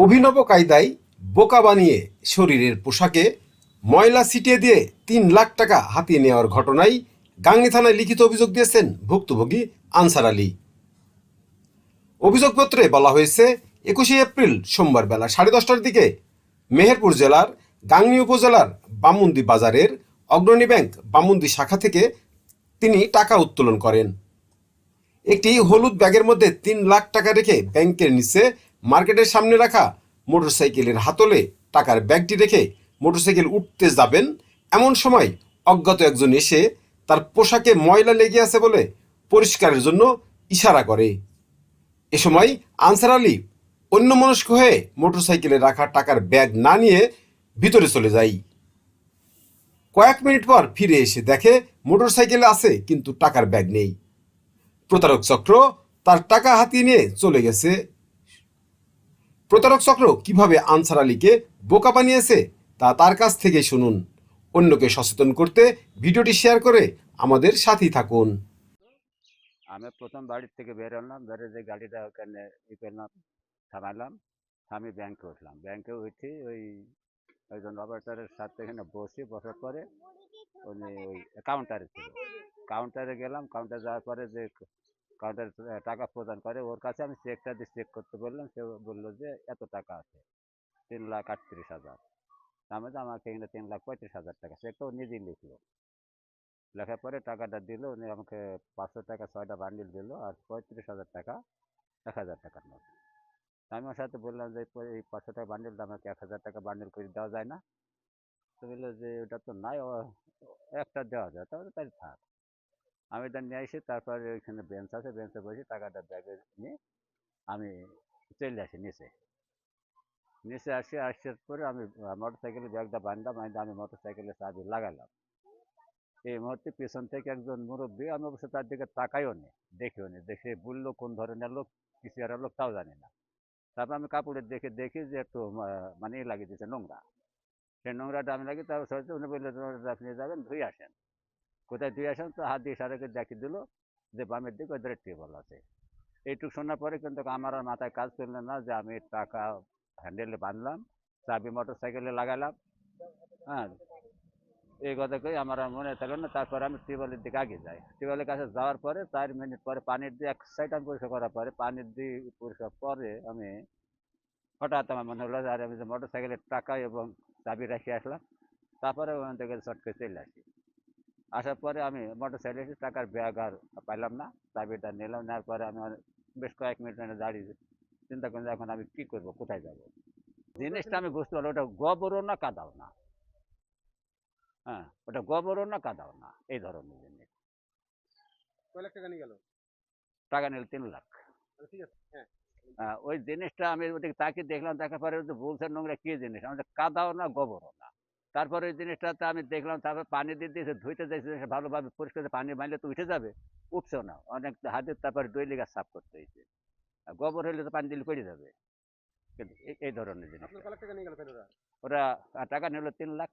অভিনব কায়দায় বোকা বানিয়ে শরীরের পোশাকে ময়লা ছিটিয়ে দিয়ে ৩ লাখ টাকা হাতিয়ে নেওয়ার ঘটনায় গাংনী থানায় লিখিত অভিযোগ দিয়েছেন ভুক্তভোগী আনসার আলী। অভিযোগপত্রে বলা হয়েছে, ২১ এপ্রিল সোমবার বেলা 10:30টার দিকে মেহেরপুর জেলার গাংনী উপজেলার বামুন্দি বাজারের অগ্রণী ব্যাংক বামুন্দি শাখা থেকে তিনি টাকা উত্তোলন করেন। একটি হলুদ ব্যাগের মধ্যে ৩ লাখ টাকা রেখে ব্যাংকের নিচে মার্কেটের সামনে রাখা মোটরসাইকেলের হাতলে টাকার ব্যাগটি রেখে মোটরসাইকেল উঠতে যাবেন, এমন সময় অজ্ঞাত একজন এসে তার পোশাকে ময়লা লেগে আছে বলে পরিষ্কারের জন্য ইশারা করে। এ সময় আনসার আলী অন্যমনস্ক হয়ে মোটরসাইকেলে রাখা টাকার ব্যাগ না নিয়ে ভিতরে চলে যায়। কয়েক মিনিট পর ফিরে এসে দেখে মোটরসাইকেলে আছে কিন্তু টাকার ব্যাগ নেই। প্রতারক চক্র তার টাকা হাতিয়ে নিয়ে চলে গেছে। প্রতারক চক্র কিভাবে আনসার আলীকে বোকা বানিয়েছে তা তার কাছ থেকে শুনুন। অন্যকে সচেতন করতে ভিডিওটি শেয়ার করে আমাদের সাথেই থাকুন। আমি প্রথম বাড়ির থেকে বের হলাম, বেরো যে গাড়িটা ওখানে করলাম, থামালাম, থামি ব্যাংকে উঠলাম। ব্যাংকে উঠে ওইজন অপারেটরের সাথে এখানে বসার পরে উনি ওই কাউন্টারে ছিল। কাউন্টারে গেলাম, কাউন্টারে যাওয়ার পরে যে কাউন্টারে টাকা প্রদান করে ওর কাছে আমি চেকটা দিয়ে চেক করতে বললাম। সে বললো যে এত টাকা আছে, ৩,৩৮,০০০। তার মধ্যে আমাকে এখানে ৩,৩৫,০০০ টাকা চেকটা ও নিজেই লিখলো। লেখার পরে টাকাটা দিল, উনি আমাকে ৫০০ টাকা ৬টা বান্ডিল দিল, আর ৩৫,০০০ টাকা ১,০০০ টাকার নোট। আমি ওর সাথে বললাম যে এই ৫০০ টাকা বান্ডিলটা আমাকে ১,০০০ টাকা বান্ডিল করে দেওয়া যায় না? তো বললো যে ওটা তো নাই, একটা দেওয়া যায়, তাহলে তাই থাক। আমি এটা নিয়ে এসে তারপরে ওইখানে বেঞ্চ আছে, বেঞ্চে বসে টাকাটা ব্যাগে নিয়ে আমি চলে আসি নিচে। নিচে আসার পরে আমি মোটর সাইকেলে ব্যাগটা বাঁধলাম, আমি মোটর সাইকেলের চাবি লাগালাম। এই মুহূর্তে পেছন থেকে একজন মুরব্বী, আমি অবশ্য তার দিকে তাকাইও নি, দেখিও নি, দেখে বললো কোন ধরনের লোক, কিছু আর লোক তাও জানি না। তারপর আমি কাপড়ের দেখি যে একটু মানে লাগিয়ে দিয়েছে নোংরা। সেই নোংরাটা আমি লাগি, তারপর সহজে উনি বললেন আপনি যাবেন ধুয়ে আসেন। কোথায় ধুয়ে আসেন? তো হাত দিয়ে ইশারা করে দেখিয়ে দিল যে বামের দিকে ওদের টেবল আছে। এইটুকু শোনার পরে কিন্তু আমার আর মাথায় কাজ করলো না যে আমি টাকা হ্যান্ডেলে বাঁধলাম, চাবি মোটর সাইকেলে লাগালাম। হ্যাঁ, এই কথা কই আমার আর মনে থাকলো না। তারপরে আমি টিউবওয়েলের দিকে আগে যাই। টিউবওয়েলের কাছে যাওয়ার পরে ৪ মিনিট পরে পানির দিয়ে এক সাইড আমি পরিষ্কার করার পরে, পানির দিয়ে পরিষ্কার পরে আমি হঠাৎ আমার মনে হলো যে আরে আমি যে মোটর সাইকেলের টাকা এবং চাবি রেখে আসলাম। তারপরে ওখান থেকে চট করে চলে আসি। আসার পরে আমি মোটর সাইকেলে এসে টাকার ব্যাগ আর পাইলাম না। চাবিটা নিলাম, নেওয়ার পরে আমি বেশ কয়েক মিনিট দাঁড়িয়ে চিন্তা করলাম এখন আমি কি করব, কোথায় যাব। জিনিসটা আমি বুঝতে পারলাম ওটা গোবরও না কাদাও না। হ্যাঁ, ওটা গোবরও না কাদাও না, এই ধরনের জিনিস। কয় লাখ টাকা নিয়ে গেল? টাকা নিল ৩ লাখ। ঠিক আছে, হ্যাঁ। ওই জিনিসটা আমি ওদিকে তাকে দেখলাম, দেখার পরে বলছে নোংরা কি জিনিস, আমাদের কাদাও না গোবরও না। তারপরে ওই জিনিসটাতে আমি দেখলাম, তারপরে পানি দিয়ে দিয়েছে, ধুইতে যাইছে ভালোভাবে পরিষ্কার, পানি মারলে তো উঠে যাবে, উঠছেও না অনেক হাতের, তারপরে ডইলি গাছ সাফ করতে হয়েছে। গোবর হইলে তো পানি দিলে পড়ে যাবে। কিন্তু এই ধরনের জিনিস আপনার কয় লাখ টাকা নিয়ে গেল ফের ওরা? ওরা টাকা নিল ৩ লাখ।